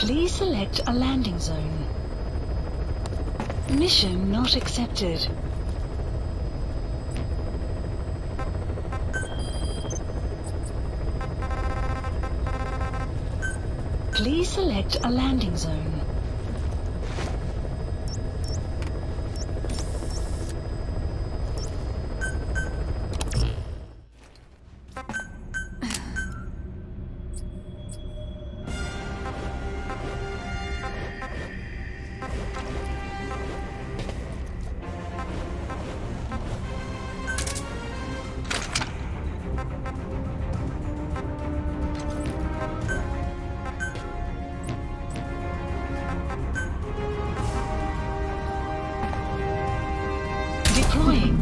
Please select a landing zone. Mission not accepted. Please select a landing zone. Deploying.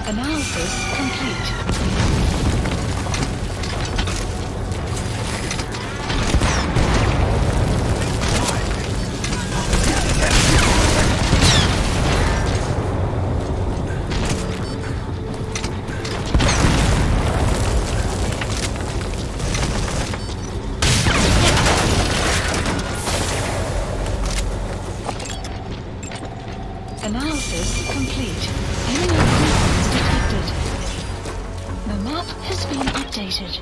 Analysis complete. Analysis complete. Enemy presence detected. The map has been updated.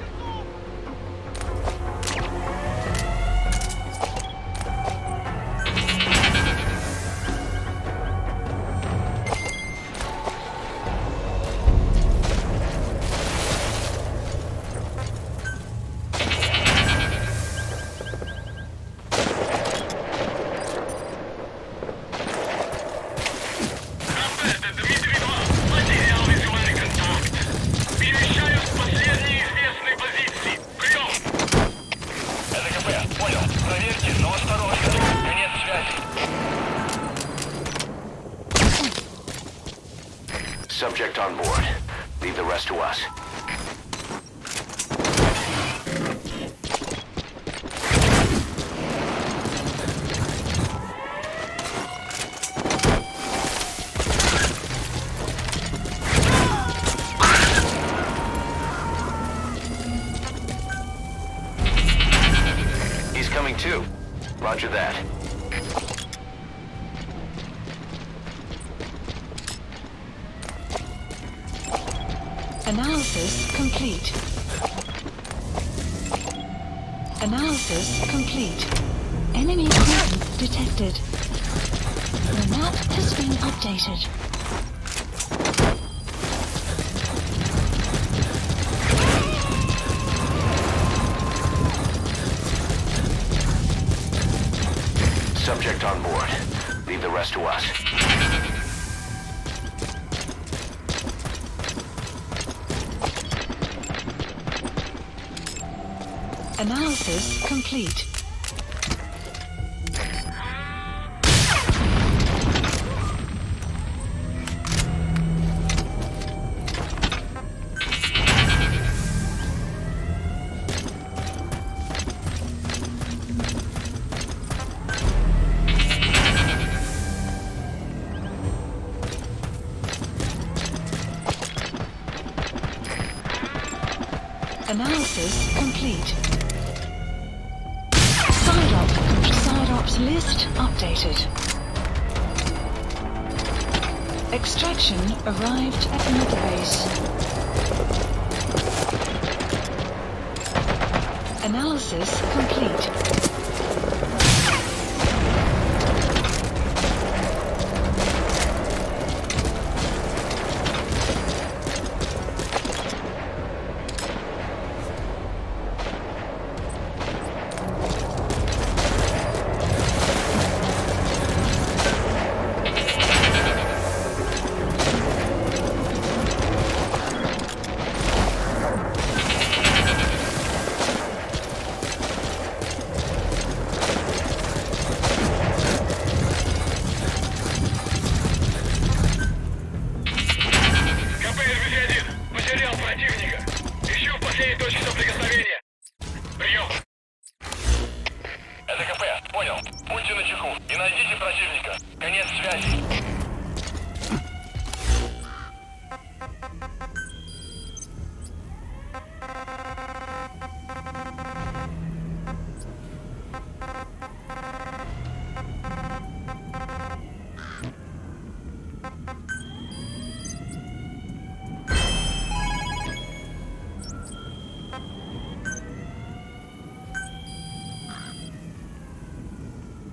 Subject on board. Leave the rest to us. too. Roger that. Analysis complete. Analysis complete. Enemy equipment detected. The map has been updated. Subject on board. Leave the rest to us. Analysis complete. Analysis complete. Side ops list updated. Extraction arrived at another base. Analysis complete.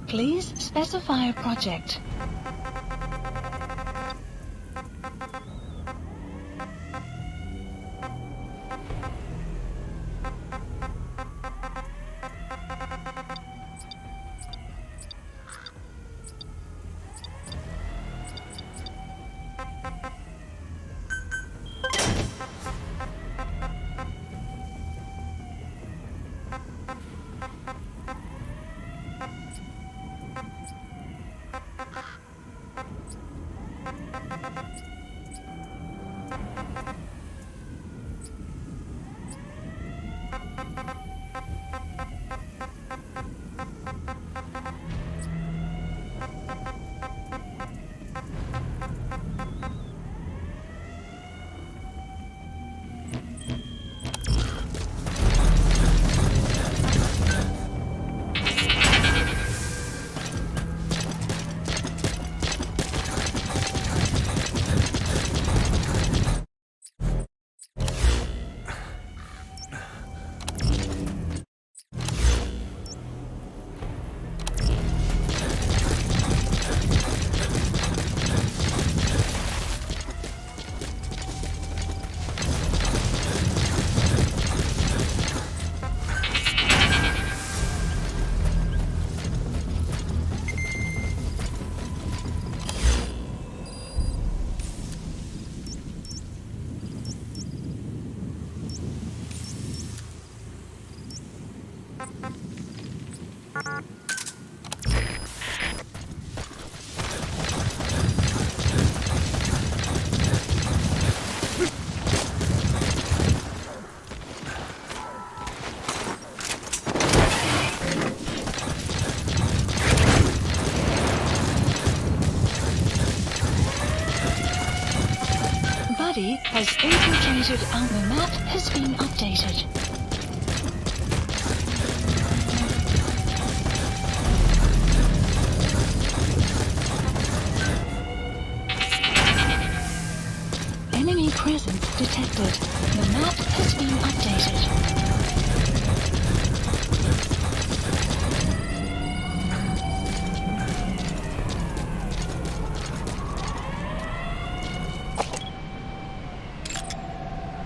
Please specify a project. Buddy has infiltrated and the map has been updated. detected. The map has been updated.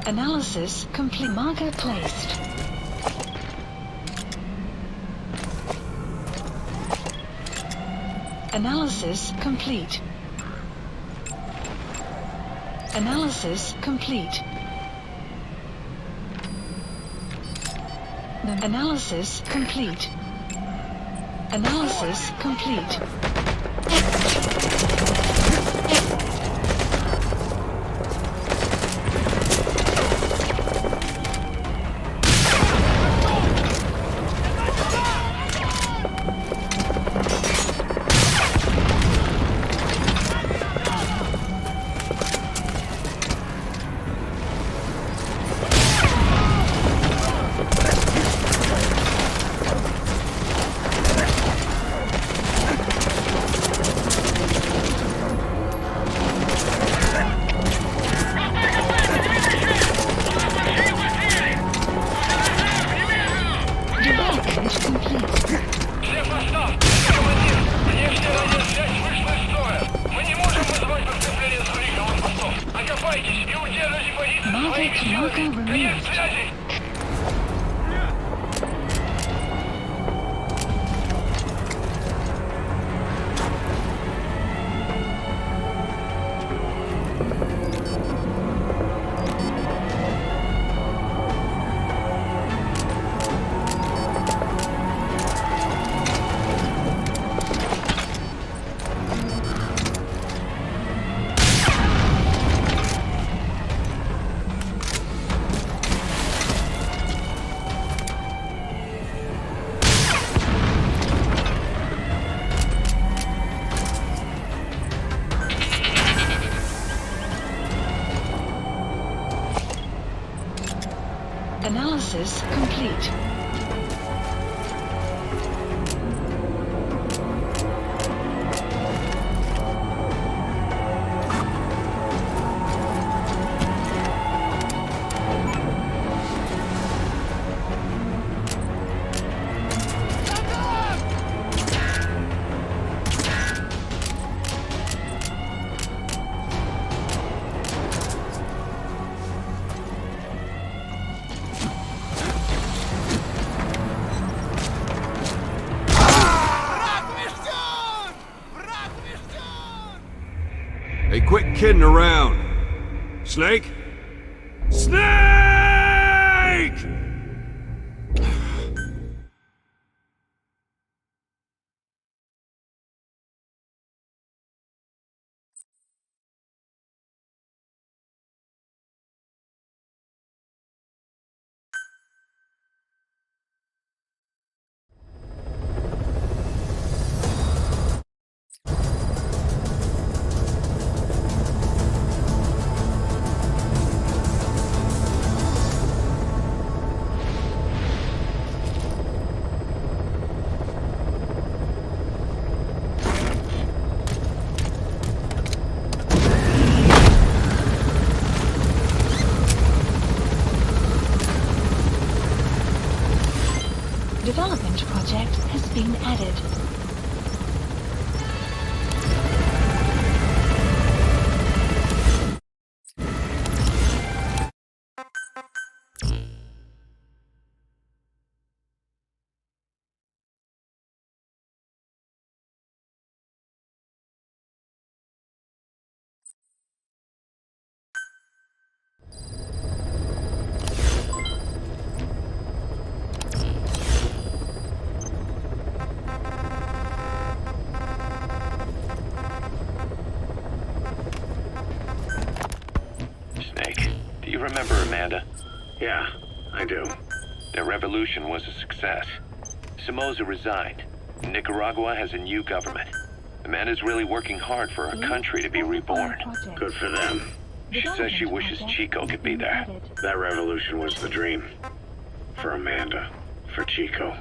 Analysis complete. Marker placed. Analysis complete. Analysis complete. Analysis complete. Analysis complete. Analysis complete. Hey, quit kidding around. Snake? Snake! Development project has been added. Do you remember Amanda? Yeah, I do. Their revolution was a success. Somoza resigned. Nicaragua has a new government. Amanda's really working hard for her country to be reborn. Good for them. She says she wishes Chico could be there. That revolution was the dream. For Amanda, for Chico,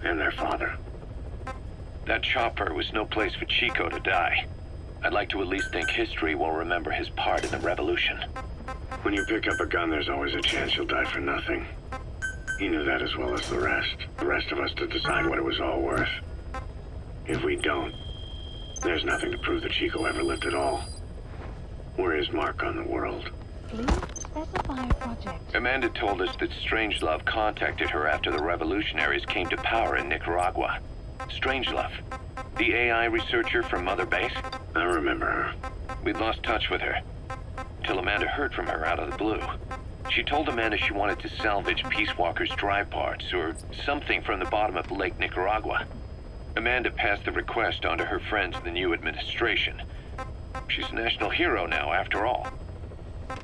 and their father. That chopper was no place for Chico to die. I'd like to at least think history will remember his part in the revolution. When you pick up a gun, there's always a chance you'll die for nothing. He knew that as well as the rest. The rest of us to decide what it was all worth. If we don't, there's nothing to prove that Chico ever lived at all. We're his mark on the world. Please specify project. Amanda told us that Strangelove contacted her after the revolutionaries came to power in Nicaragua. Strangelove, the AI researcher from Mother Base? I remember her. We'd lost touch with her, till Amanda heard from her out of the blue. She told Amanda she wanted to salvage Peace Walker's drive parts, or something from the bottom of Lake Nicaragua. Amanda passed the request on to her friends in the new administration. She's a national hero now, after all.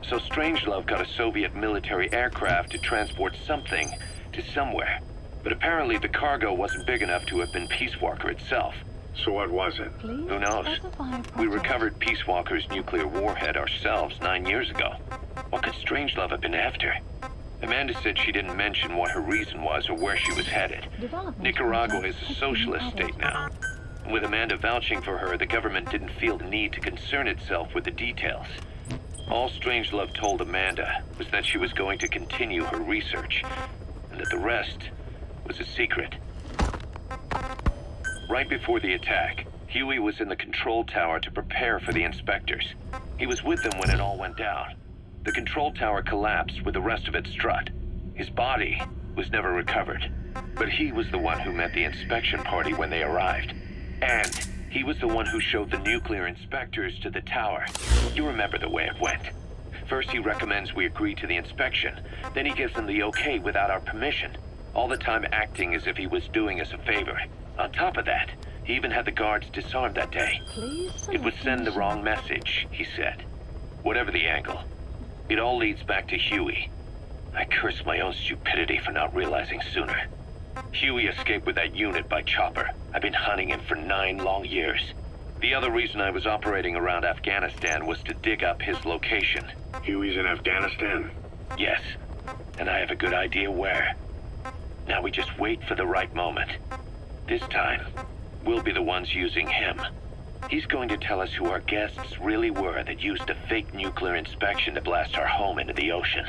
So Strangelove got a Soviet military aircraft to transport something to somewhere. But apparently the cargo wasn't big enough to have been Peace Walker itself. So what was it? Please Who knows? specify project. We recovered Peace Walker's nuclear warhead ourselves 9 years ago. What could Strangelove have been after? Amanda said she didn't mention what her reason was or where she was headed. Development Nicaragua is project a has been socialist added. state now. With Amanda vouching for her, the government didn't feel the need to concern itself with the details. All Strangelove told Amanda was that she was going to continue her research, and that the rest was a secret. Right before the attack, Huey was in the control tower to prepare for the inspectors. He was with them when it all went down. The control tower collapsed with the rest of it strut. His body was never recovered, but he was the one who met the inspection party when they arrived. And he was the one who showed the nuclear inspectors to the tower. You remember the way it went. First he recommends we agree to the inspection, then he gives them the okay without our permission, all the time acting as if he was doing us a favor. On top of that, he even had the guards disarmed that day. Please It would select send the mission. wrong message, he said. Whatever the angle, it all leads back to Huey. I curse my own stupidity for not realizing sooner. Huey escaped with that unit by chopper. I've been hunting him for 9 long years. The other reason I was operating around Afghanistan was to dig up his location. Huey's in Afghanistan. Yes, and I have a good idea where. Now we just wait for the right moment. This time, we'll be the ones using him. He's going to tell us who our guests really were that used a fake nuclear inspection to blast our home into the ocean.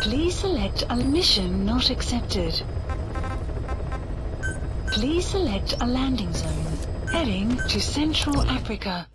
Please select a mission not accepted. Please select a landing zone. Heading to Central Africa.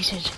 updated.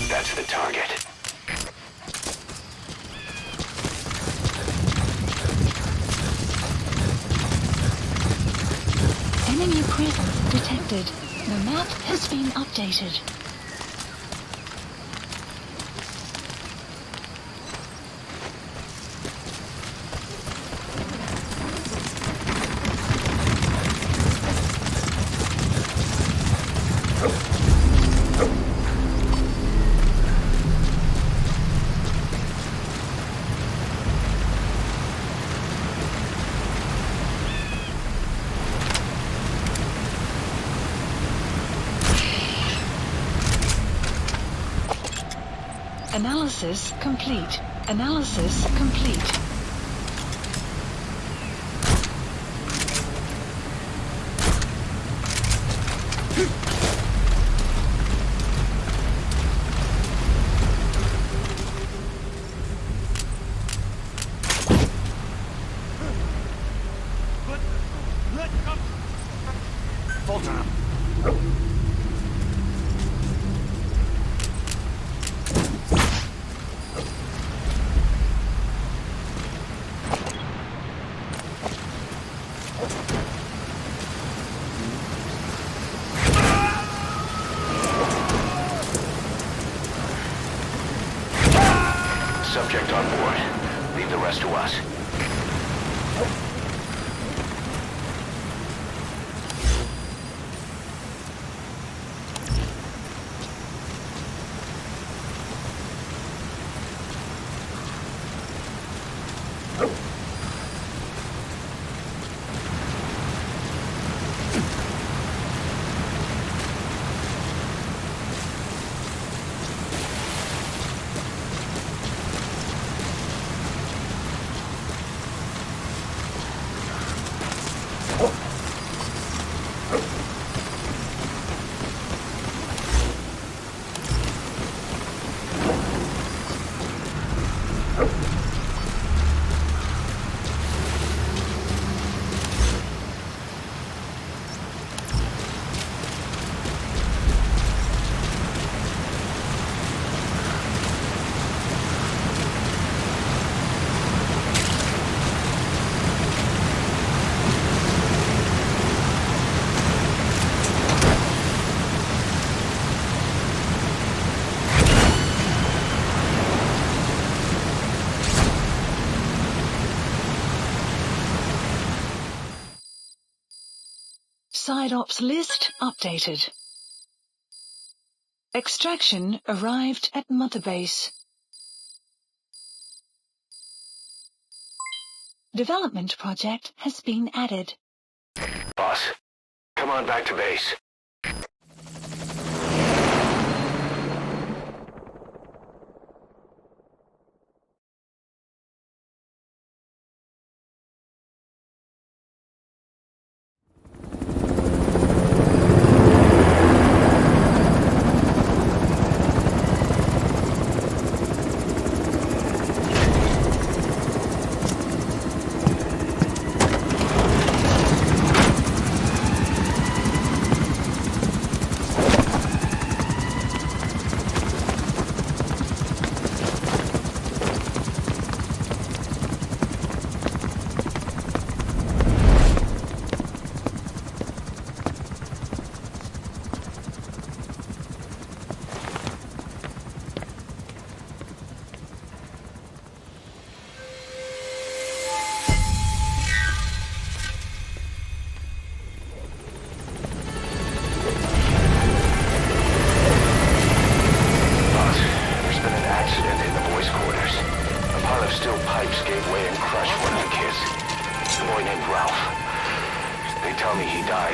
That's the target. Enemy presence detected. The map has been updated. Analysis complete. Analysis complete. Subject on board. Leave the rest to us. Side ops list updated. Extraction arrived at Mother Base. Development project has been added. Boss, come on back to base.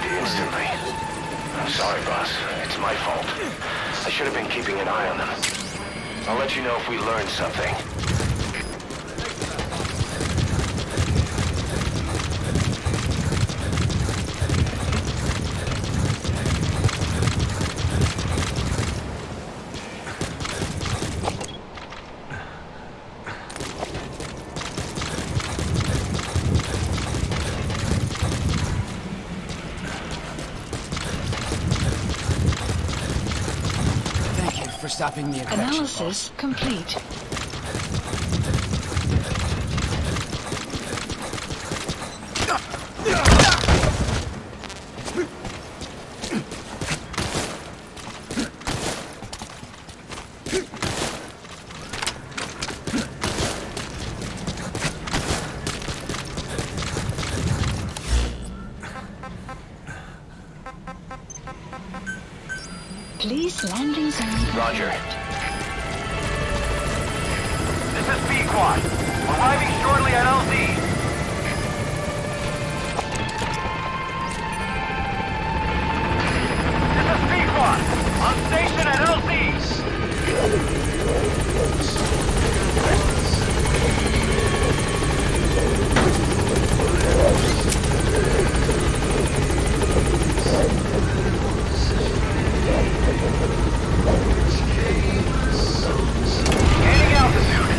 died instantly. I'm sorry, boss. It's my fault. I should have been keeping an eye on them. I'll let you know if we learn something. Thank you for stopping the infection. Analysis complete. Police landing zone. Roger. This is B-Quad. Arriving shortly at LZ. This is B-Quad. On station at LZ. Gaining altitude.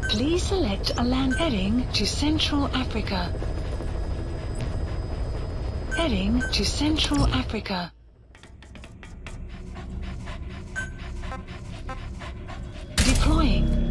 Please select a land heading to Central Africa. Heading to Central Africa. Deploying.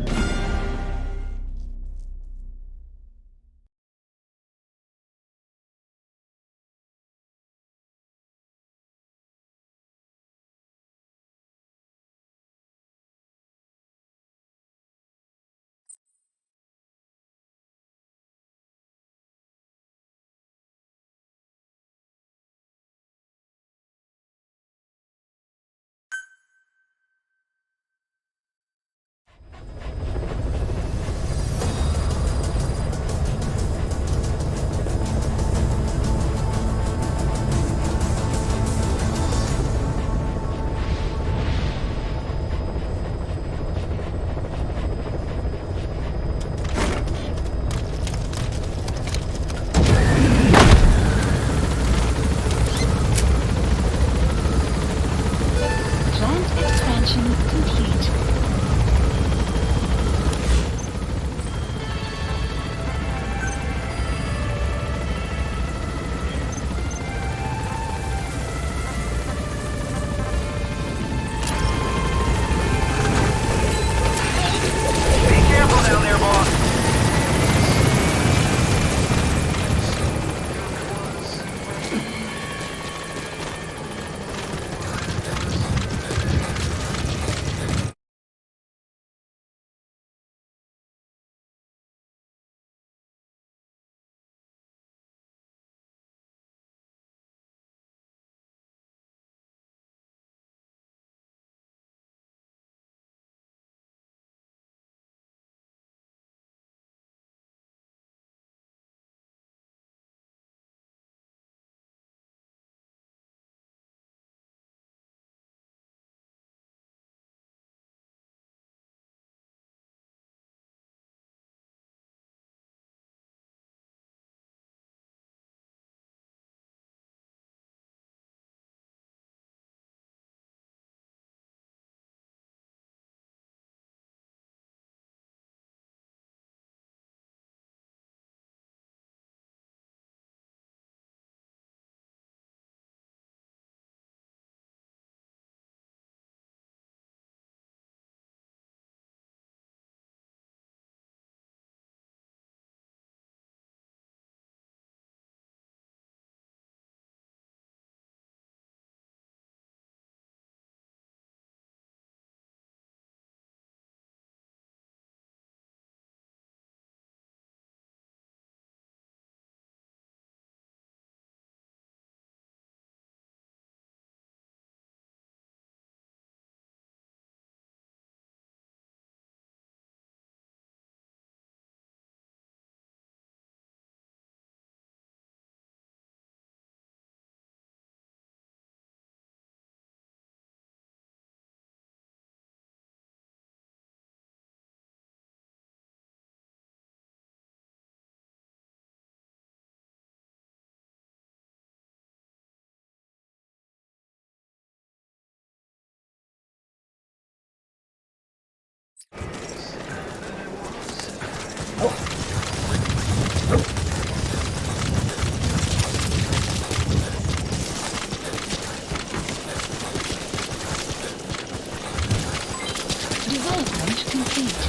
Development complete.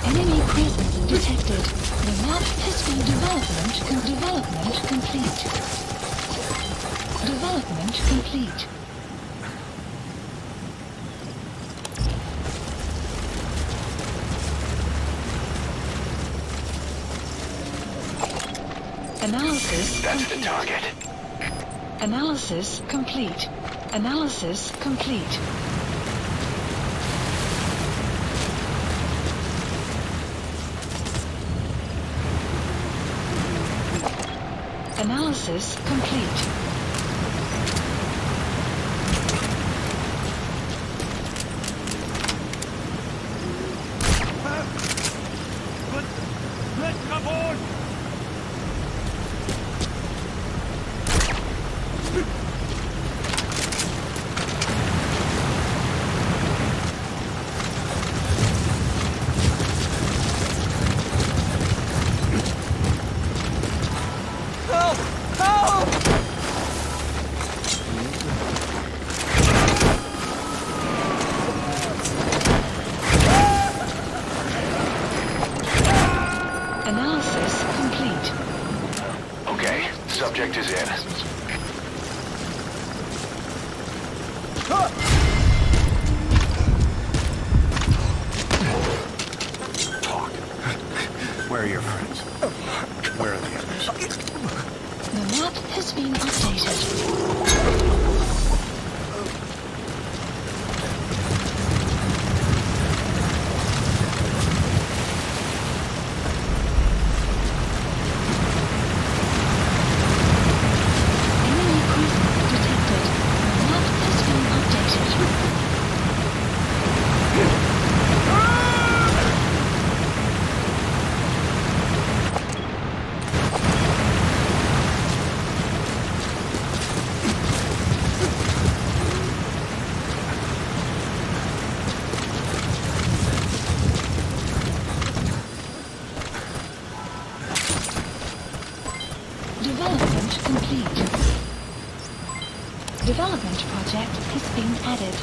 Enemy presence detected. The map has been development complete. Development complete. Analysis That's the complete. target. Analysis complete. Analysis complete. Analysis complete. Let's come on! Analysis complete. Okay, subject is in. Talk. Where are your friends? Where are the others? The map has been updated. Enemy presence detected. The map has been updated. Development complete. Development project has been added.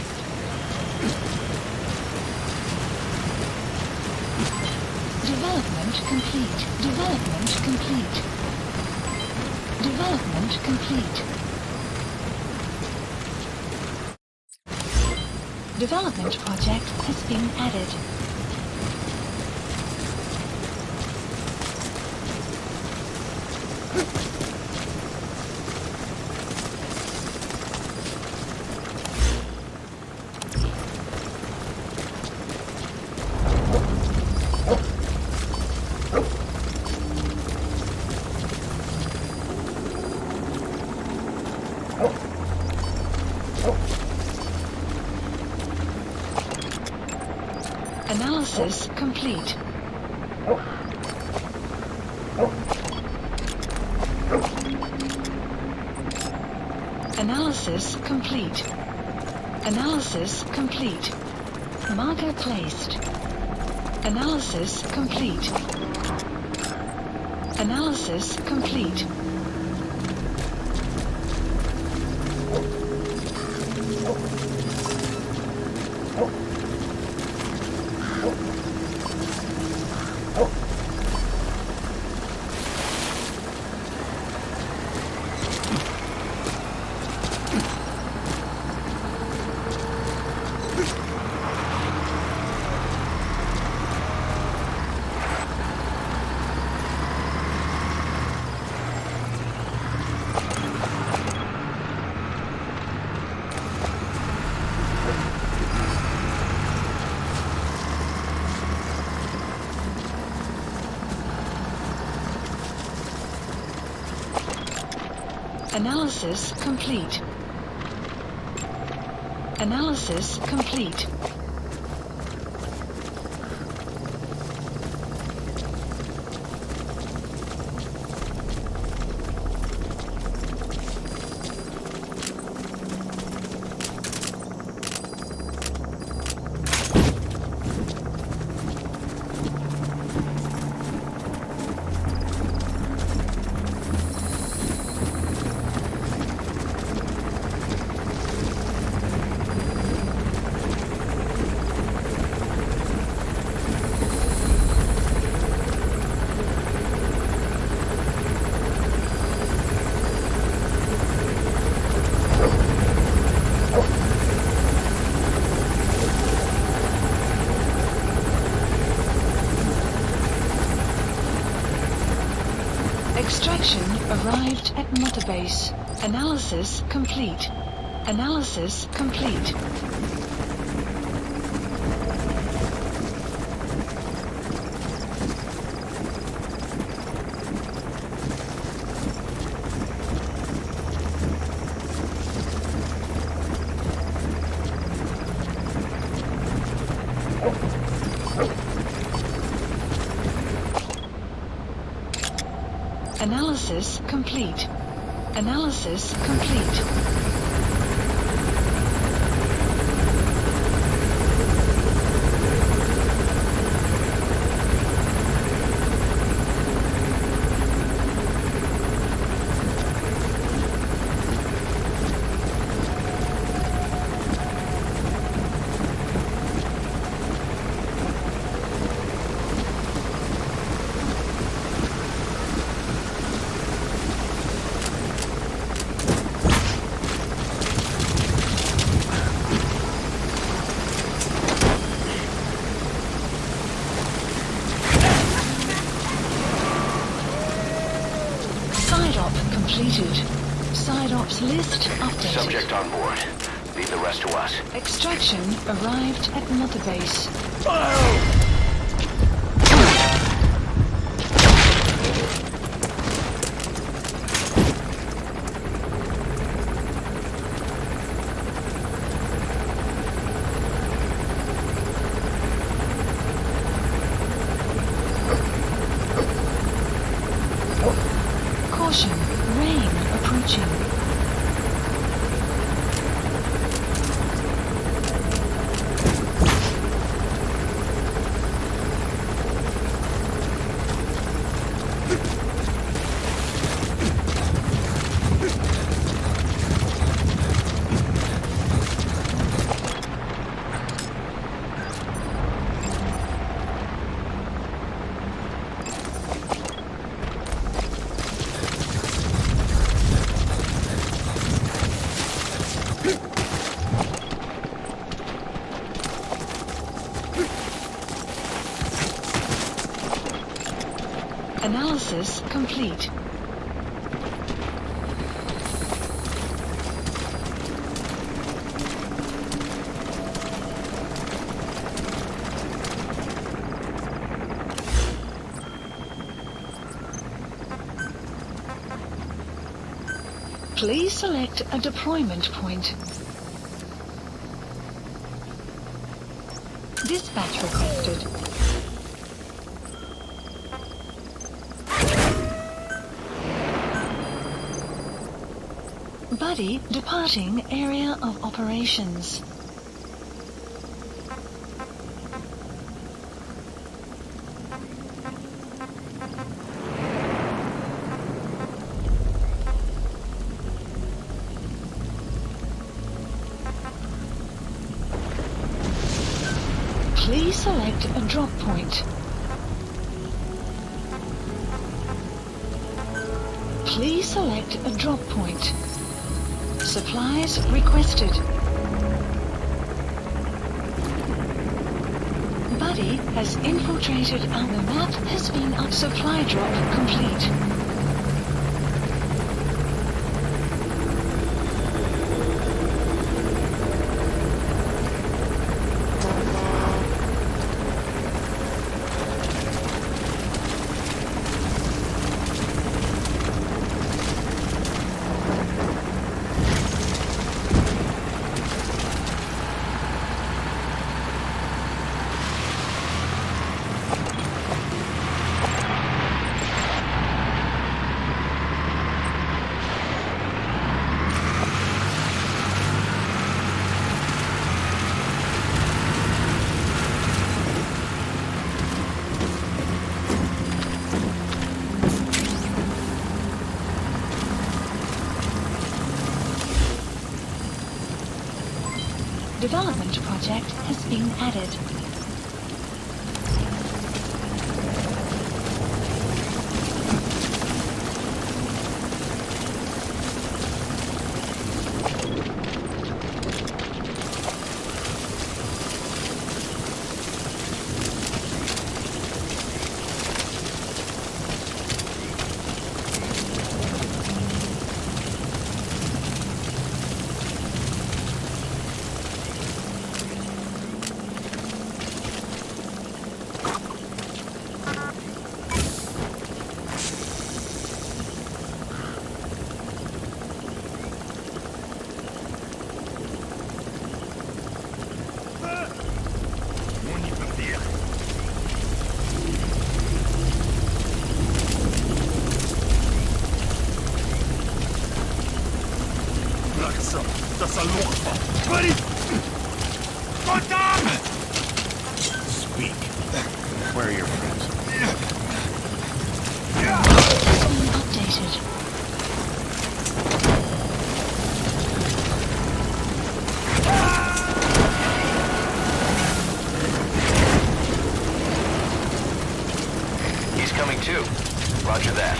Development complete. Development complete. Development complete. Development project has been added. Analysis complete. Analysis complete. Analysis complete. Marker placed. Analysis complete. Analysis complete. Analysis complete. Analysis complete. Extraction arrived at Mother Base. Analysis complete. Analysis complete. Analysis complete. Analysis complete. Completed. Side ops list updated. Subject on board. Leave the rest to us. Extraction arrived at Mother Base. Caution, rain approaching. Analysis complete. Please select a deployment point. Dispatch requested. Buddy departing area of operations. Please select a drop point. Please select a drop point. Supplies requested. Buddy has infiltrated and the map has been up. Supply drop complete. Development project has been added. 生的三路法。Ready? Go down! Speak. Where are your friends? Updated. He's coming too. Roger that.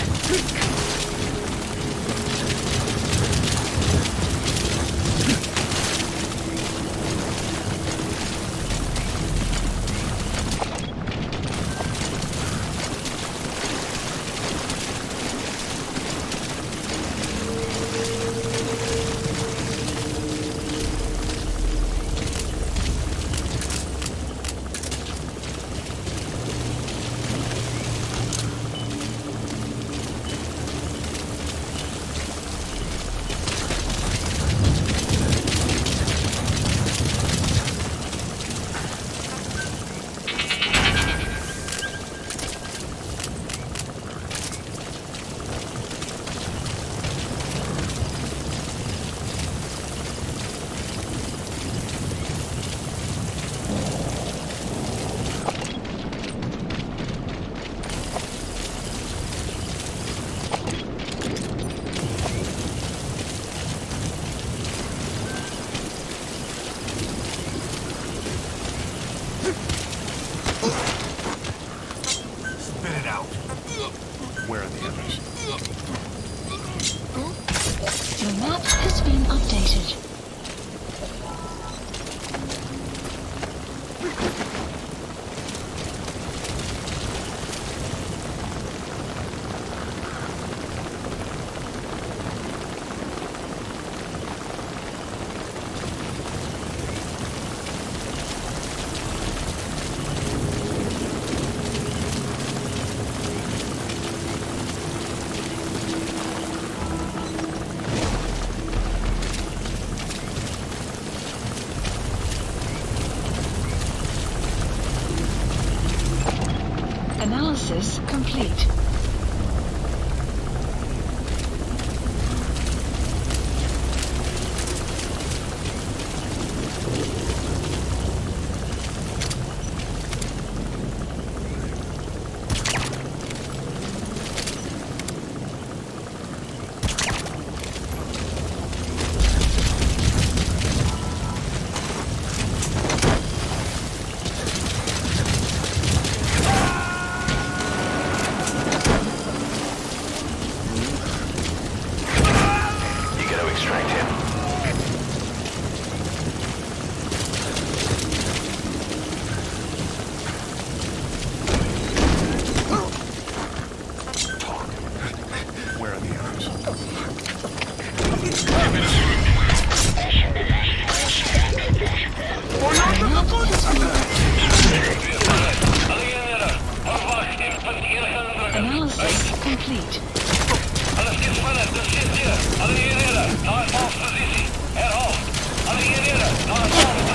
Spit it out. Where are the others? Your map has been updated. Analysis complete. You gotta extract him. Where are the others? Analysis complete. Alles is verder, dus zit hier. Alle hierheen, naar een positie. Herhaal. Alle hierheen, naar een positie.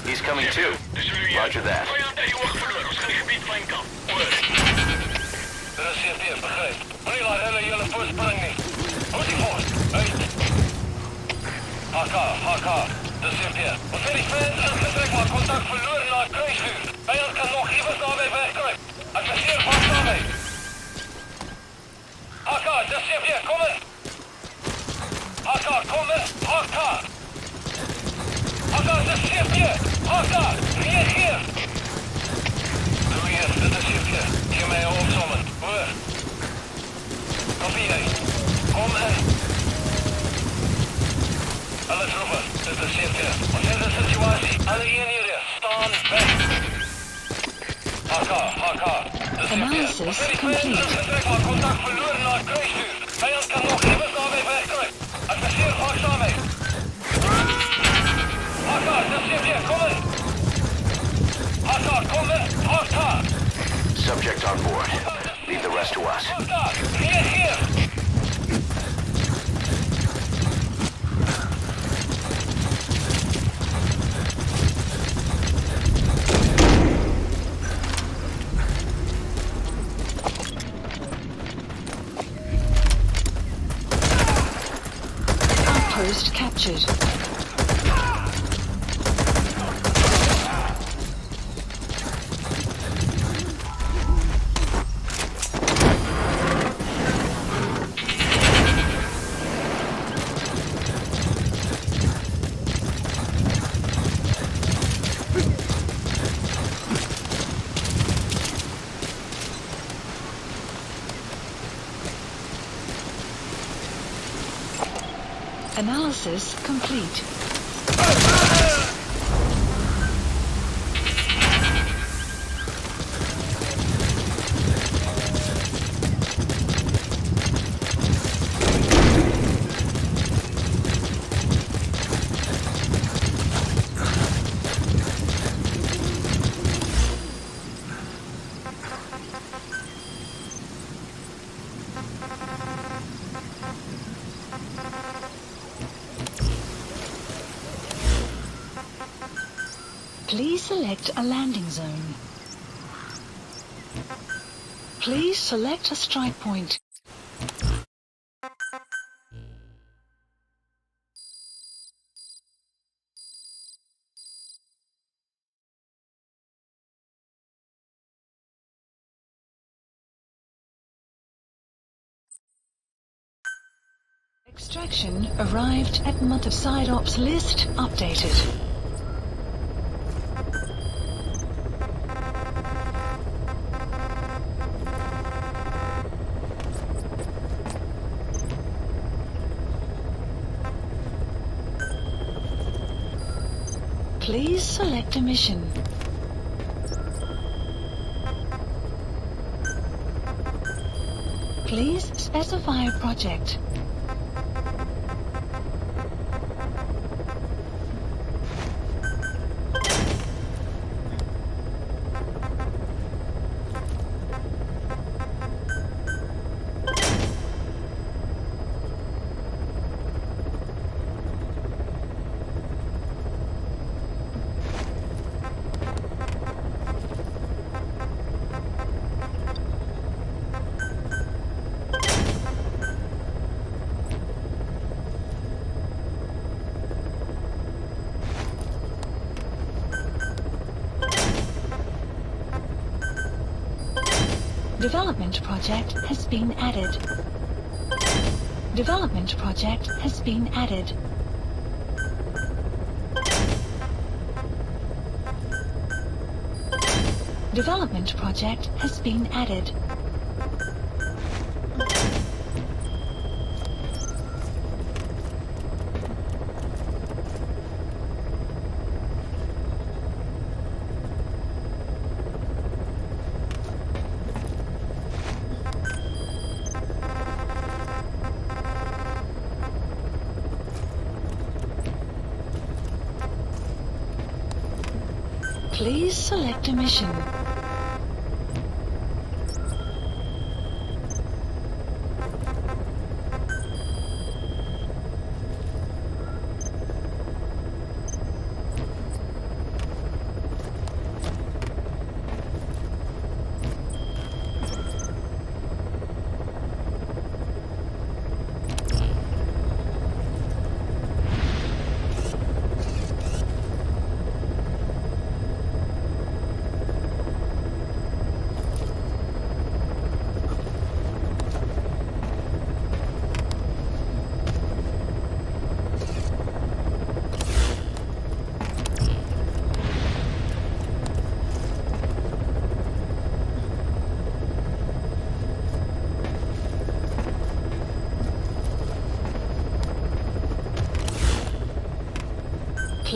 He's coming too. Roger that. Dit is CP, begrijp. Moenie laat hulle julle voorspring nie. Hou die voor. Uit. HK. Dit is CP. Ons het die fans ingetrek, maar kontak verloor na het kruisvuur. Vijand kan nog iewers daarby wegkruip. Adviseer van daarby. HK, dit is CP, kom in. HK, kom in. HK, dit is CP. HK, reageer. Dit is CP. Geef my 'n opsomming. Hoor. Kopie jy. Kom in. Alle troepen, dit is CP. Ons het 'n situasie. Alle eenhede, staan weg. HK, dit is CP. Analysis complete. Maar contact verloren na het kruisvuur. Vijand kan nog iewers daarmee wegkruip. Adviseer waakzaam mee. HK, dit is CP, kom in. HK, kom in. HK. Subject on board. Leave the rest to us. HK, reageer. Outpost captured. Analysis complete. Please select a landing zone. Please select a strike point. Extraction arrived at month of side ops list updated. Please select a mission. Please specify a project. Development project has been added. Development project has been added. Development project has been added. Please select a mission.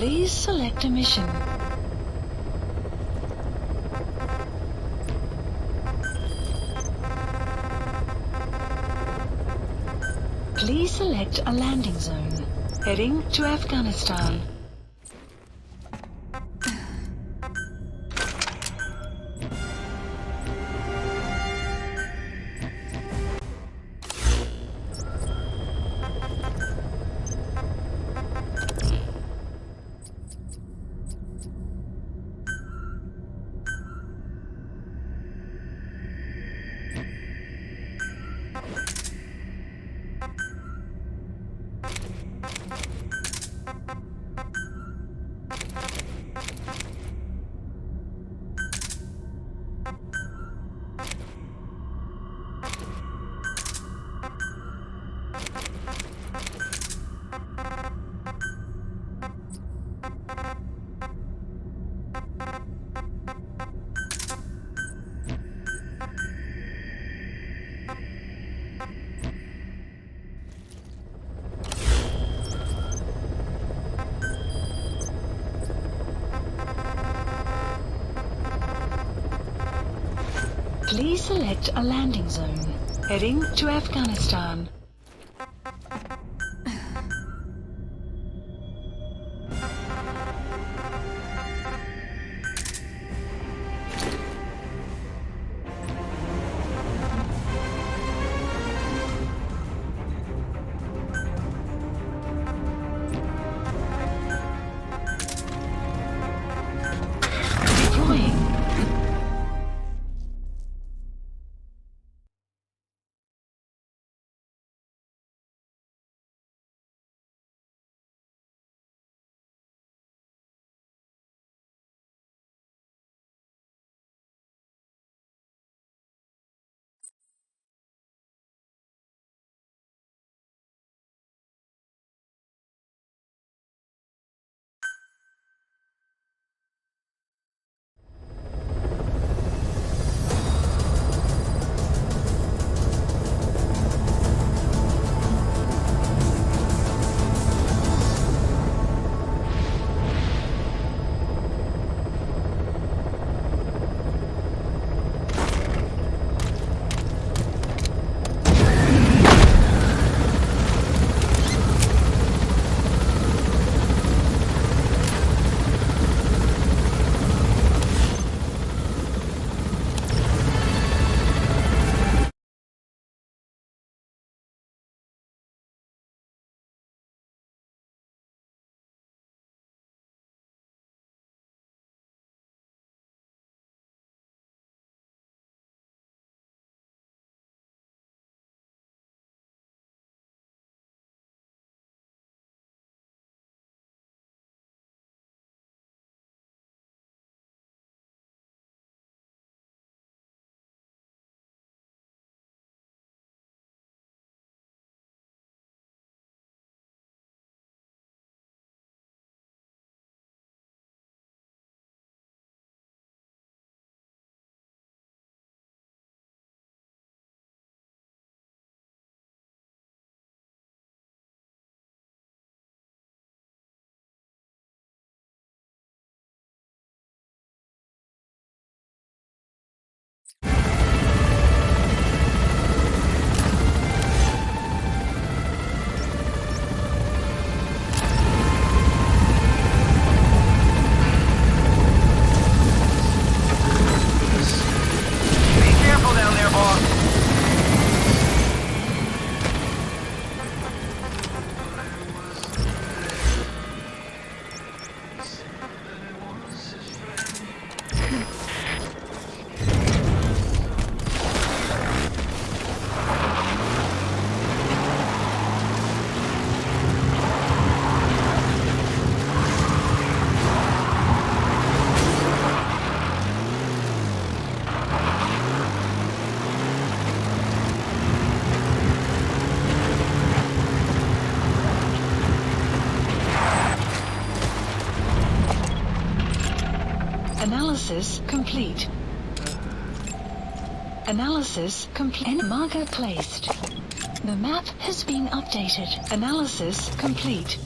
Please select a mission. Please select a landing zone. Heading to Afghanistan. Please select a landing zone. Heading to Afghanistan. Analysis complete. Analysis complete. Marker placed. The map has been updated. Analysis complete.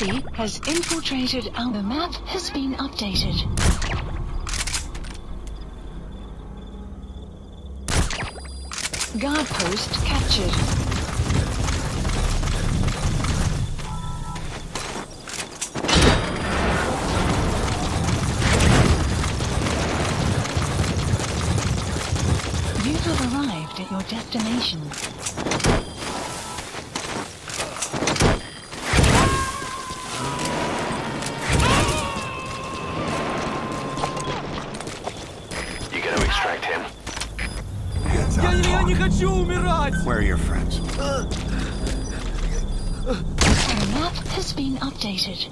enemy has infiltrated our map has been updated. Guard post captured. You have arrived at your destination. You gonna extract him? Я не хочу умирать! Where are your friends? The map has been updated.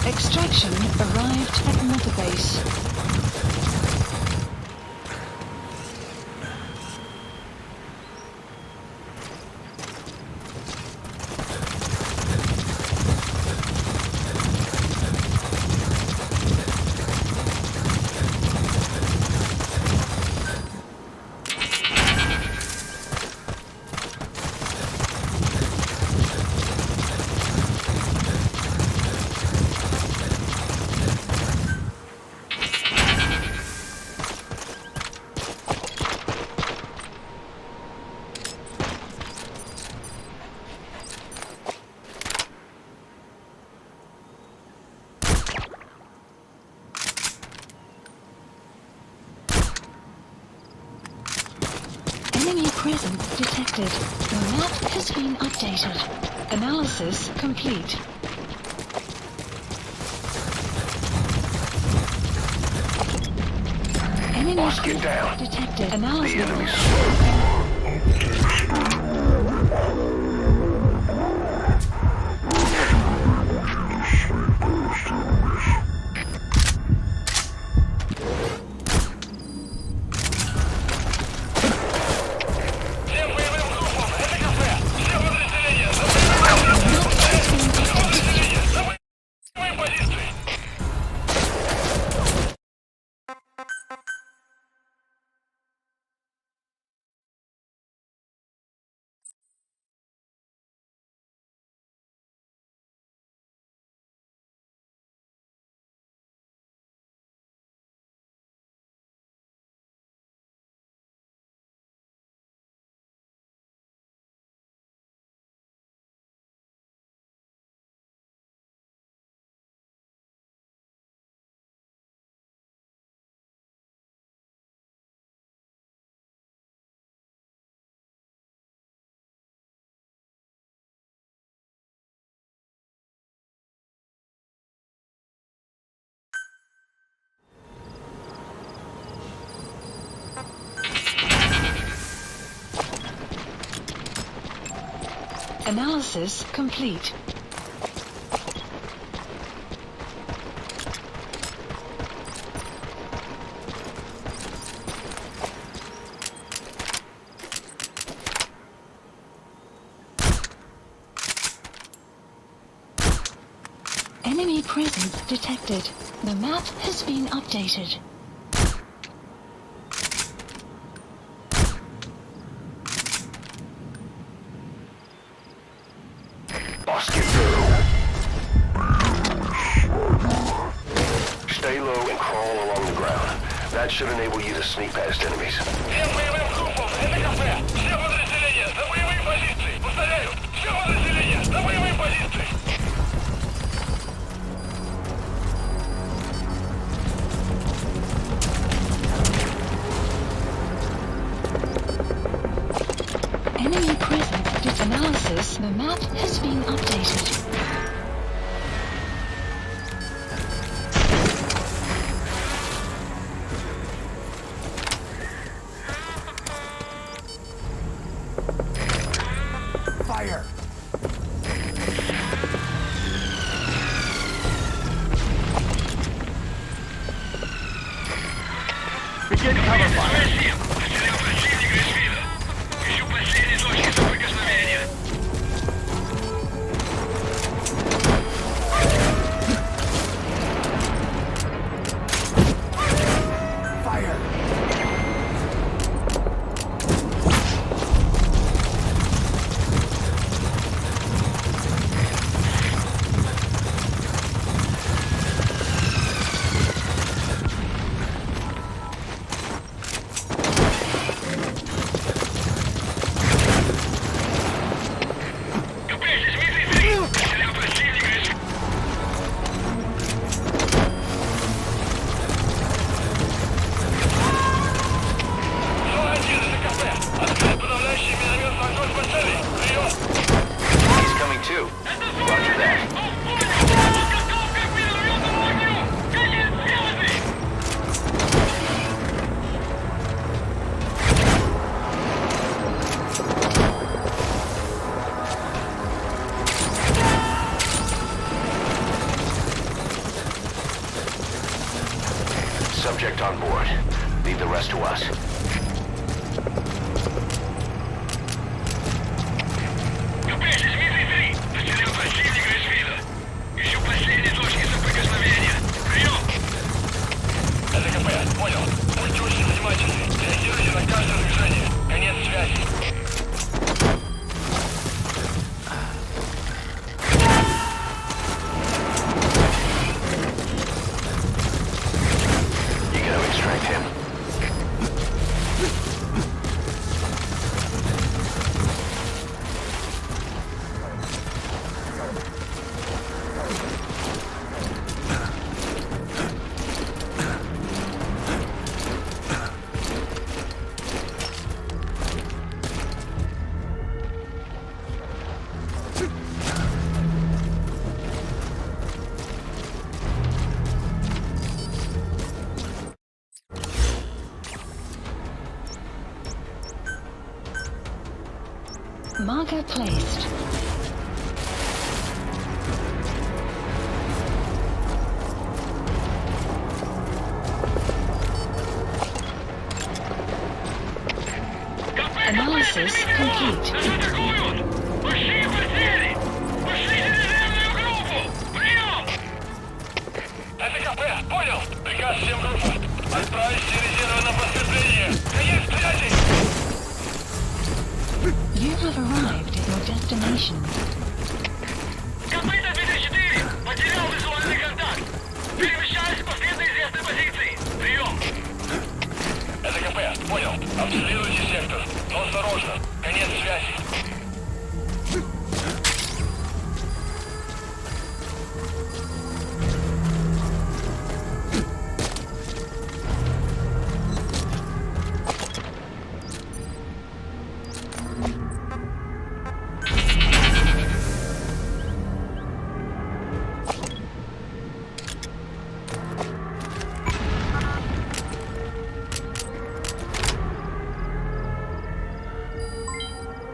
Extraction arrived at Mother Base. Enemy presence detected. The map has been updated. Analysis complete. Enemy Boss, get down. detected. The Analysis. enemy's slow. Всем боевым группам, это кафе! Все подразделения, занимаем позиции! Analysis complete. Enemy presence detected. The map has been updated. Boss, get through. Stay low and crawl along the ground. That should enable you to sneak past enemies. Всем боевым группам, это кафе! Все подразделения, на боевые позиции! Повторяю, все подразделения, на боевые позиции! Enemy presence did analysis. The map has been updated. Fire! Leave the rest to us. Понял. Будьте очень внимательны. Реагируйте на каждое движение. Конец связи. You gotta extract him. Marker placed. Analysis complete. Большие потери! Пошлите резервную группу! Прием! Это КП, понял? Приказ всем группам. Отправить все резервы на подкрепление. Конец связи! You have arrived at your destination. Копыта 204! Потерял визуальный контакт! Перемещаюсь по следу известной позиции! Прием! Это КП, понял. Обследуйте сектор. Но осторожно. Конец связи.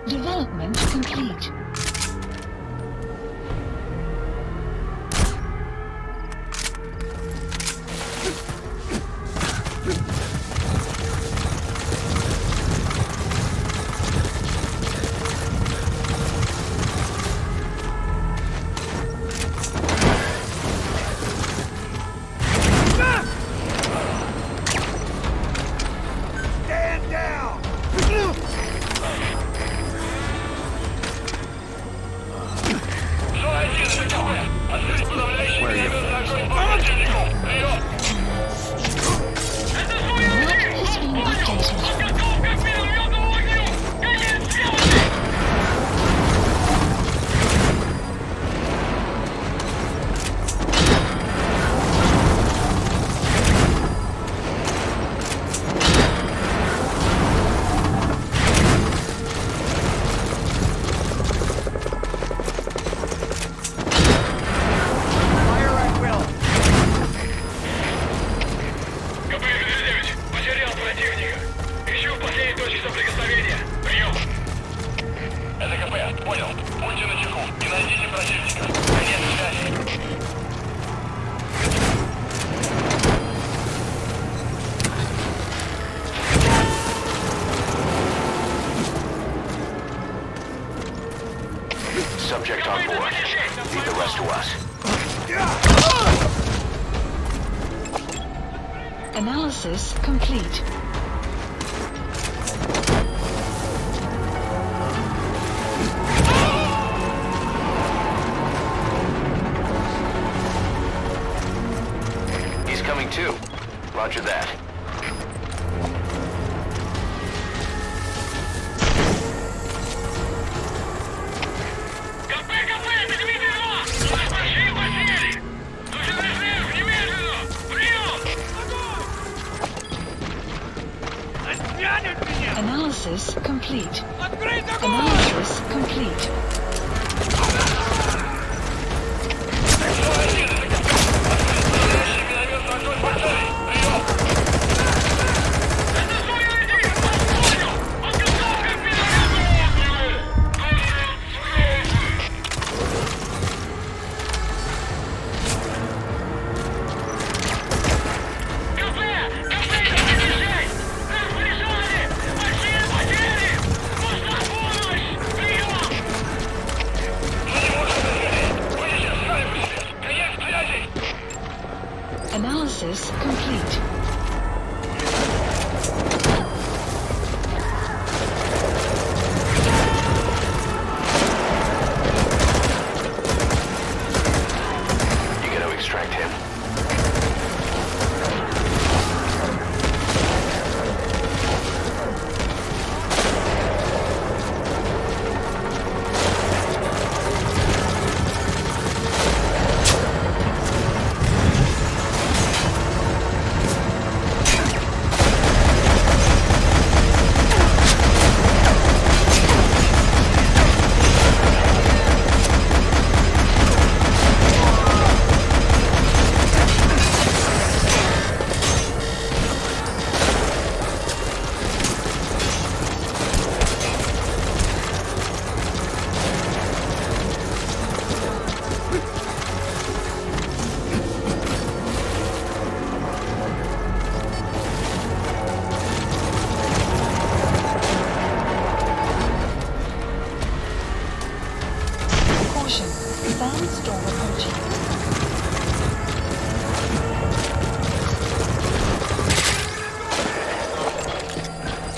Development complete. Stand down! Открыть подавляющий минометный огонь по противнику! Прием! Это свой Map has been updated. Подготовка к минометному огню! Конец связи! Fire at will! КП-59, потерял противника. Ищу последней точки соприкосновения. Прием. Это КП, понял. Будьте начеку и найдите противника. Конец связи. Subject on board. Leave the rest to us. Analysis complete. He's coming too. Roger that. КП, это 2! У нас большие потери! Нужен резерв, немедленно! Прием! Отстянет меня! Analysis complete. Открыть огонь! Analysis complete. Подавляющий минометный огонь по цели! Прием! Это свой один! Понял! Подготовка к минометному огню! КП! КП, не подъезжай! Storm approaching.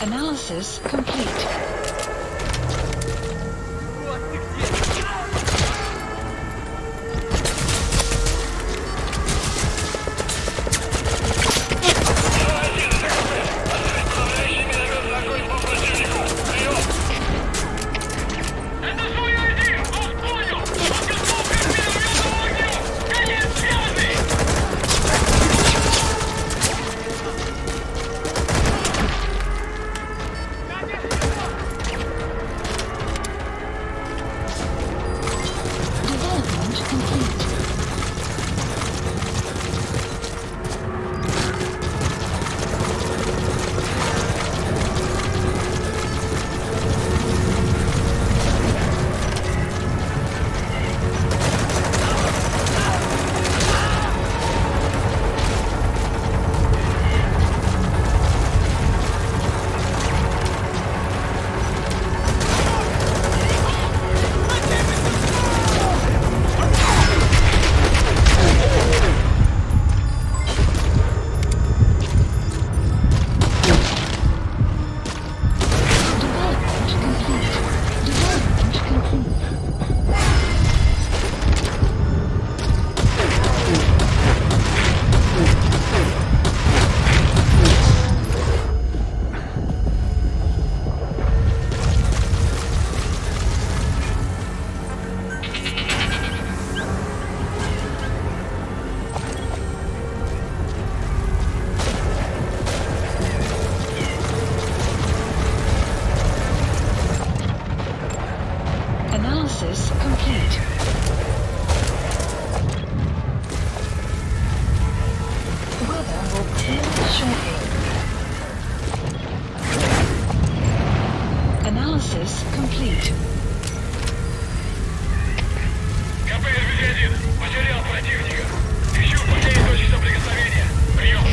Analysis complete. Analysis complete. Weather will clear shortly. Analysis complete. КП-1, потерял противника. Ищу последние точки соприкосновения. Прием.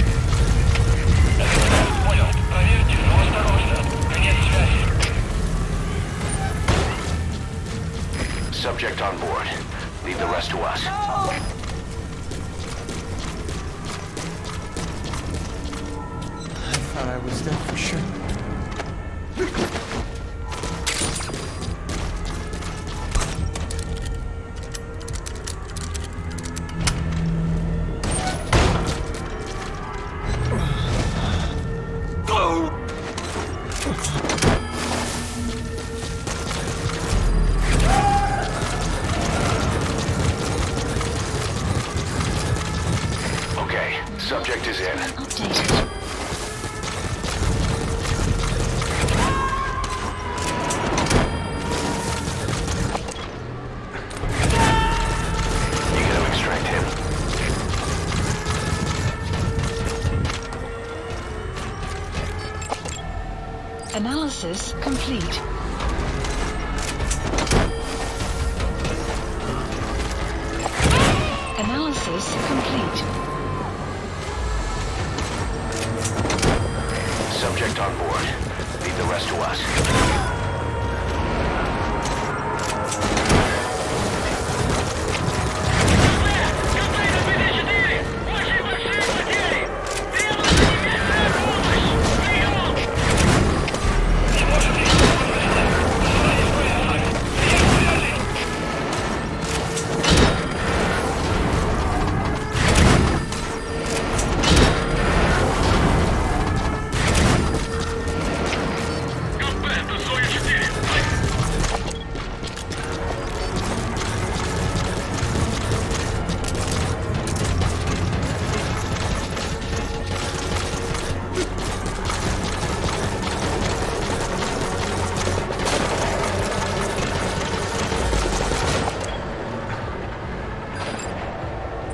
Понял. Проверьте, но осторожно. Конец связи. Subject on board. Leave the rest to us. I thought I was dead for sure. Okay, subject is in. Updated. You gotta extract him. Analysis complete. Analysis complete. Subject on board. Leave the rest to us.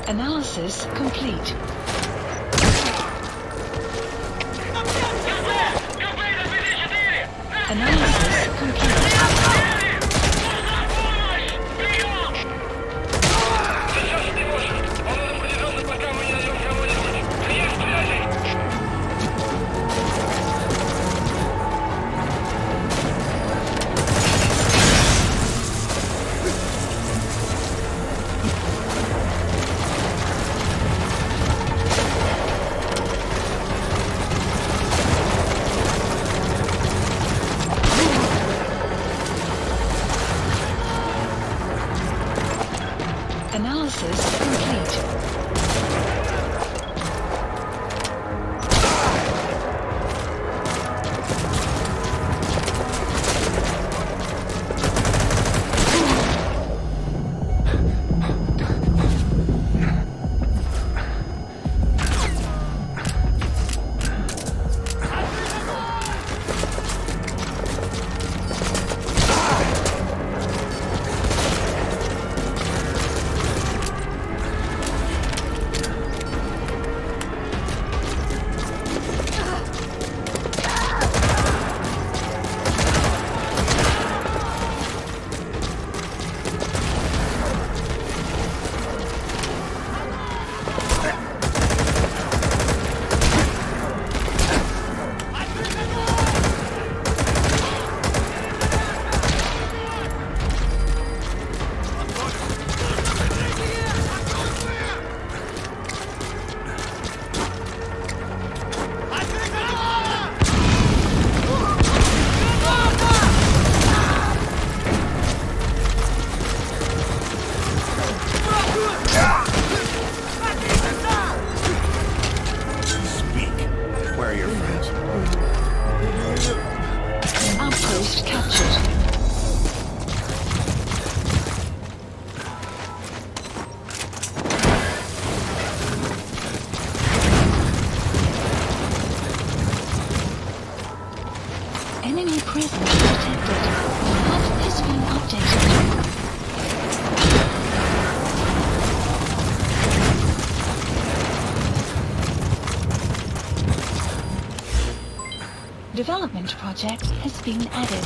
Analysis complete. Analysis complete. Analysis complete. Outpost captured. Enemy presence detected. Map has been updated. Development project has been added.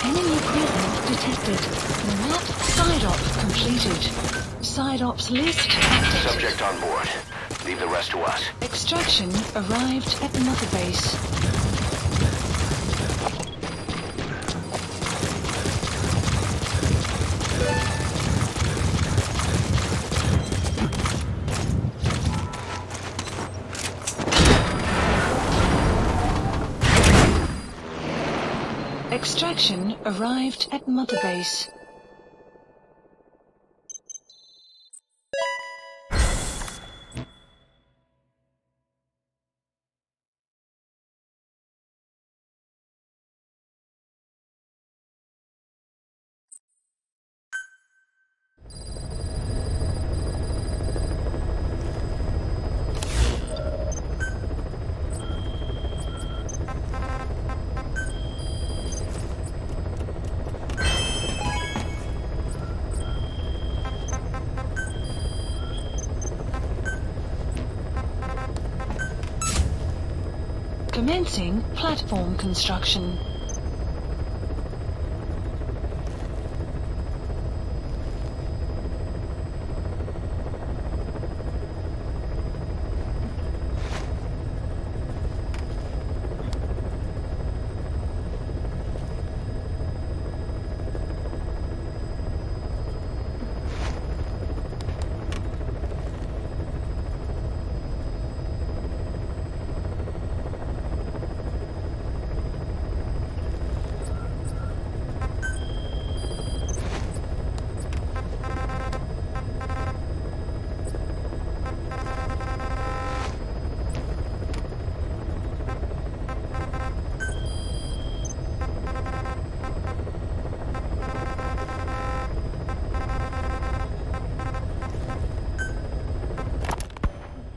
Enemy presence detected. Map side op completed. Side ops list updated. Subject on board. Leave the rest to us. Extraction arrived at Mother Base. Extraction arrived at Mother Base. Commencing platform construction.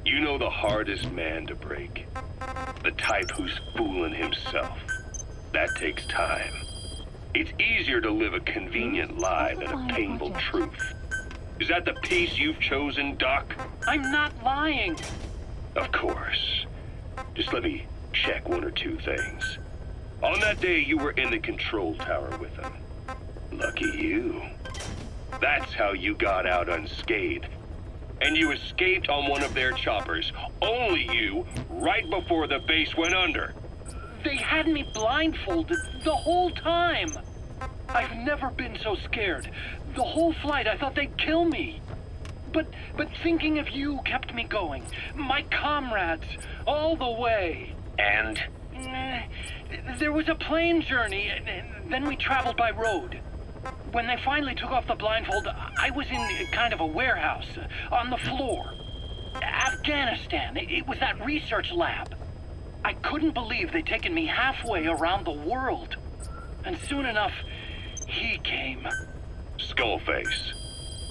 You know the hardest man to break. The type who's fooling himself. That takes time. It's easier to live a convenient lie than a painful truth. Is that the piece you've chosen, Doc? I'm not lying. Of course. Just let me check one or two things. On that day, you were in the control tower with him. Lucky you. That's how you got out unscathed. And you escaped on one of their choppers. Only you, right before the base went under. They had me blindfolded the whole time. I've never been so scared. The whole flight, I thought they'd kill me. But thinking of you kept me going. My comrades, all the way. And? There was a plane journey, and then we traveled by road. When they finally took off the blindfold, I was in kind of a warehouse, on the floor. Afghanistan, it was that research lab. I couldn't believe they'd taken me halfway around the world. And soon enough, he came. Skullface.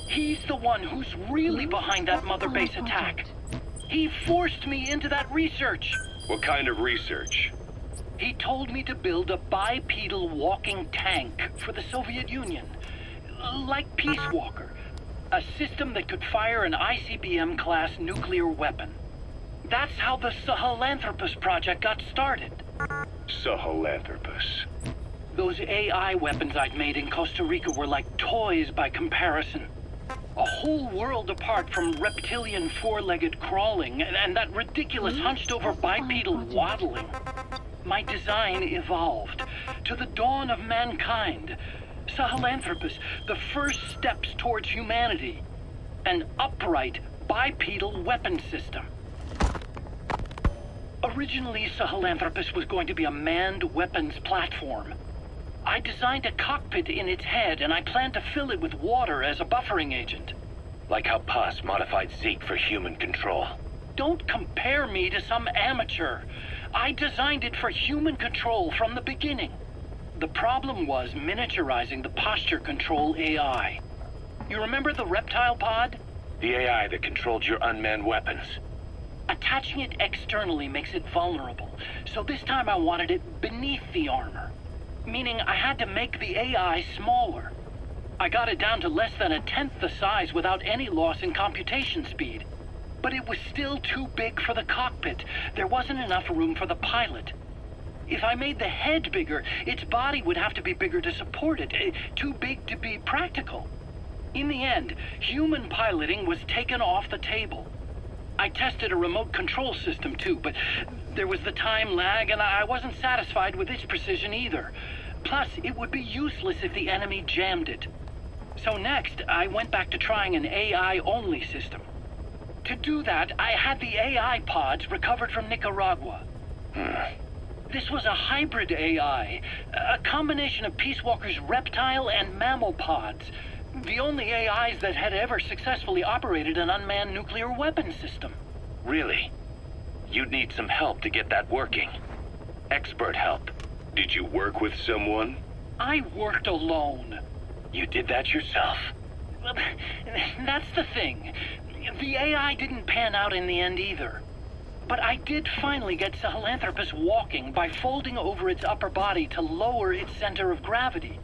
He's the one who's really behind that Mother Base attack. He forced me into that research. What kind of research? He told me to build a bipedal walking tank for the Soviet Union. Like Peace Walker. A system that could fire an ICBM-class nuclear weapon. That's how the Sahelanthropus project got started. Sahelanthropus. Those AI weapons I'd made in Costa Rica were like toys by comparison. A whole world apart from reptilian four-legged crawling and that ridiculous hunched-over bipedal waddling. My design evolved to the dawn of mankind. Sahelanthropus, the first steps towards humanity. An upright bipedal weapon system. Originally, Sahelanthropus was going to be a manned weapons platform. I designed a cockpit in its head, and I planned to fill it with water as a buffering agent. Like how Paz modified Zeke for human control. Don't compare me to some amateur. I designed it for human control from the beginning. The problem was miniaturizing the posture control AI. You remember the reptile pod? The AI that controlled your unmanned weapons. Attaching it externally makes it vulnerable, so this time I wanted it beneath the armor. Meaning I had to make the AI smaller. I got it down to less than a tenth the size without any loss in computation speed. But it was still too big for the cockpit. There wasn't enough room for the pilot. If I made the head bigger, its body would have to be bigger to support it. Too big to be practical. In the end, human piloting was taken off the table. I tested a remote control system too, but there was the time lag and I wasn't satisfied with its precision either. Plus, it would be useless if the enemy jammed it. So next, I went back to trying an AI-only system. To do that, I had the AI pods recovered from Nicaragua. This was a hybrid AI, a combination of Peace Walker's reptile and mammal pods. The only AIs that had ever successfully operated an unmanned nuclear weapon system. Really? You'd need some help to get that working. Expert help. Did you work with someone? I worked alone. You did that yourself? That's the thing. The AI didn't pan out in the end either. But I did finally get Sahelanthropus walking by folding over its upper body to lower its center of gravity.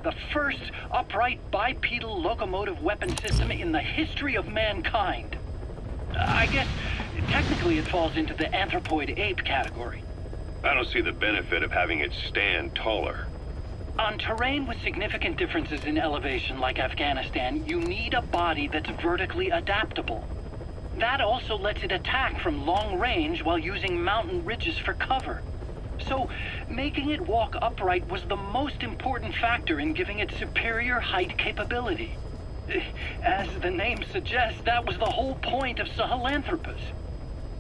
The first upright bipedal locomotive weapon system in the history of mankind. I guess technically it falls into the anthropoid ape category. I don't see the benefit of having it stand taller. On terrain with significant differences in elevation like Afghanistan, you need a body that's vertically adaptable. That also lets it attack from long range while using mountain ridges for cover. So, making it walk upright was the most important factor in giving it superior height capability. As the name suggests, that was the whole point of Sahelanthropus.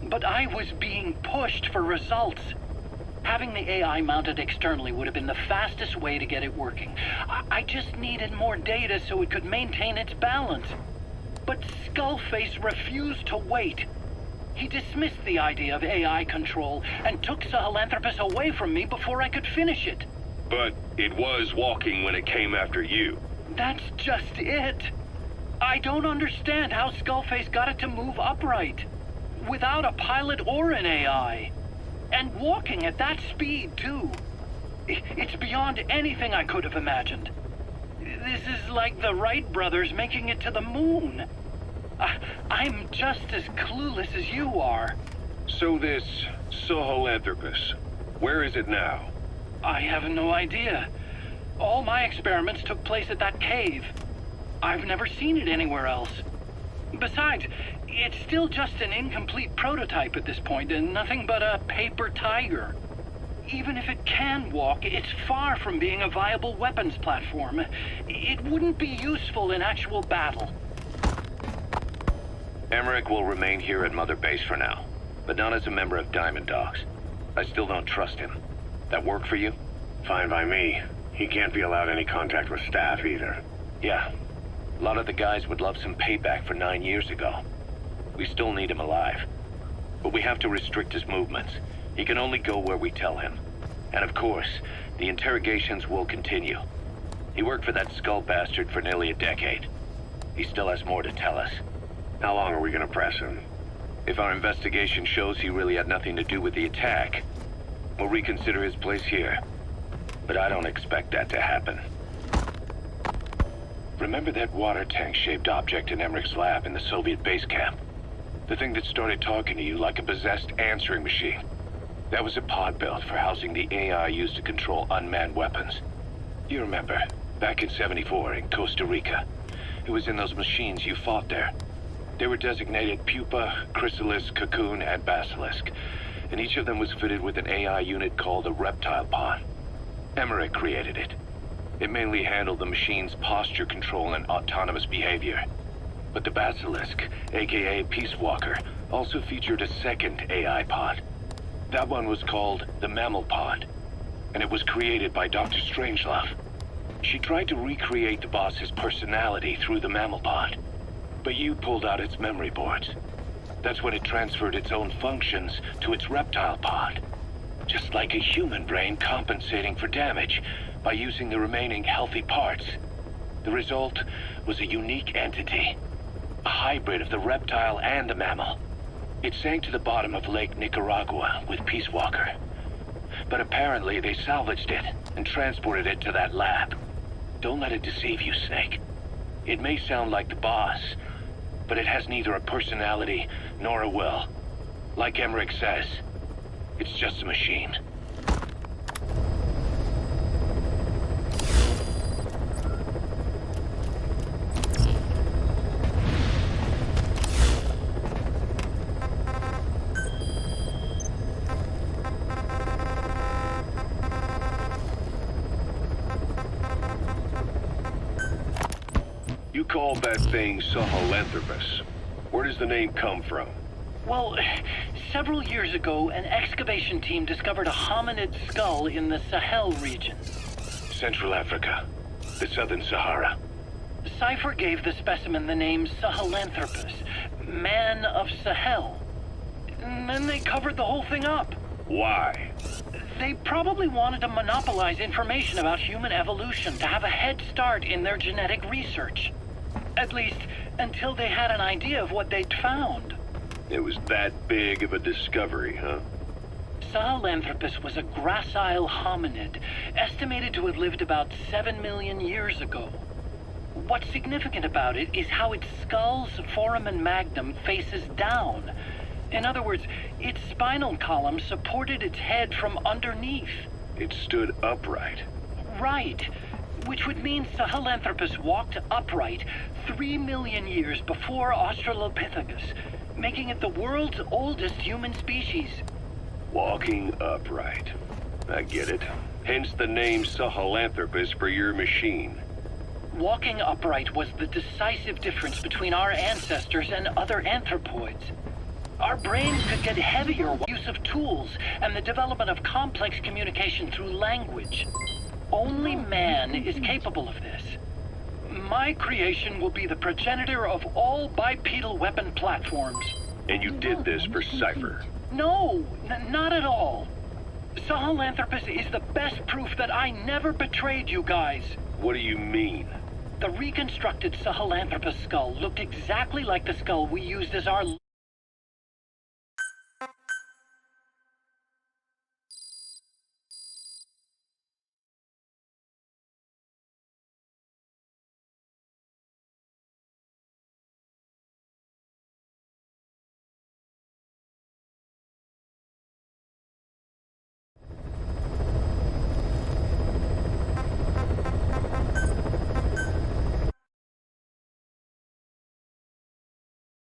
But I was being pushed for results. Having the AI mounted externally would have been the fastest way to get it working. I just needed more data so it could maintain its balance. But Skullface refused to wait. He dismissed the idea of AI control and took Sahelanthropus away from me before I could finish it. But it was walking when it came after you. That's just it. I don't understand how Skullface got it to move upright, without a pilot or an AI. And walking at that speed, too. It's beyond anything I could have imagined. This is like the Wright brothers making it to the moon. I'm just as clueless as you are. So this Sahelanthropus, where is it now? I have no idea. All my experiments took place at that cave. I've never seen it anywhere else. Besides, it's still just an incomplete prototype at this point, and nothing but a paper tiger. Even if it can walk, it's far from being a viable weapons platform. It wouldn't be useful in actual battle. Emmerich will remain here at Mother Base for now, but not as a member of Diamond Dogs. I still don't trust him. That work for you? Fine by me. He can't be allowed any contact with staff either. Yeah. A lot of the guys would love some payback for 9 years ago. We still need him alive. But we have to restrict his movements. He can only go where we tell him. And of course, the interrogations will continue. He worked for that skull bastard for nearly a decade. He still has more to tell us. How long are we gonna press him? If our investigation shows he really had nothing to do with the attack, we'll reconsider his place here. But I don't expect that to happen. Remember that water tank-shaped object in Emmerich's lab in the Soviet base camp? The thing that started talking to you like a possessed answering machine. That was a pod built for housing the AI used to control unmanned weapons. You remember, back in '74 in Costa Rica. It was in those machines you fought there. They were designated Pupa, Chrysalis, Cocoon, and Basilisk, and each of them was fitted with an AI unit called a reptile pod. Emmerich created it. It mainly handled the machine's posture control and autonomous behavior. But the Basilisk, aka Peace Walker, also featured a second AI pod. That one was called the Mammal Pod, and it was created by Dr. Strangelove. She tried to recreate the boss's personality through the Mammal Pod, but you pulled out its memory boards. That's when it transferred its own functions to its reptile pod. Just like a human brain compensating for damage by using the remaining healthy parts. The result was a unique entity, a hybrid of the reptile and the mammal. It sank to the bottom of Lake Nicaragua with Peace Walker. But apparently they salvaged it and transported it to that lab. Don't let it deceive you, Snake. It may sound like the boss, but it has neither a personality nor a will. Like Emmerich says, it's just a machine. You call that thing Sahelanthropus. Where does the name come from? Well, several years ago, an excavation team discovered a hominid skull in the Sahel region. Central Africa, the Southern Sahara. Cypher gave the specimen the name Sahelanthropus, Man of Sahel. And then they covered the whole thing up. Why? They probably wanted to monopolize information about human evolution to have a head start in their genetic research. At least, until they had an idea of what they'd found. It was that big of a discovery, huh? Sahelanthropus was a gracile hominid, estimated to have lived about 7 million years ago. What's significant about it is how its skull's foramen magnum faces down. In other words, its spinal column supported its head from underneath. It stood upright. Right. Which would mean Sahelanthropus walked upright 3 million years before Australopithecus, making it the world's oldest human species. Walking upright. I get it. Hence the name Sahelanthropus for your machine. Walking upright was the decisive difference between our ancestors and other anthropoids. Our brains could get heavier with use of tools and the development of complex communication through language. Only man is capable of this. My creation will be the progenitor of all bipedal weapon platforms. And you did this for Cypher. No, not at all. Sahelanthropus is the best proof that I never betrayed you guys. What do you mean? The reconstructed Sahelanthropus skull looked exactly like the skull we used as our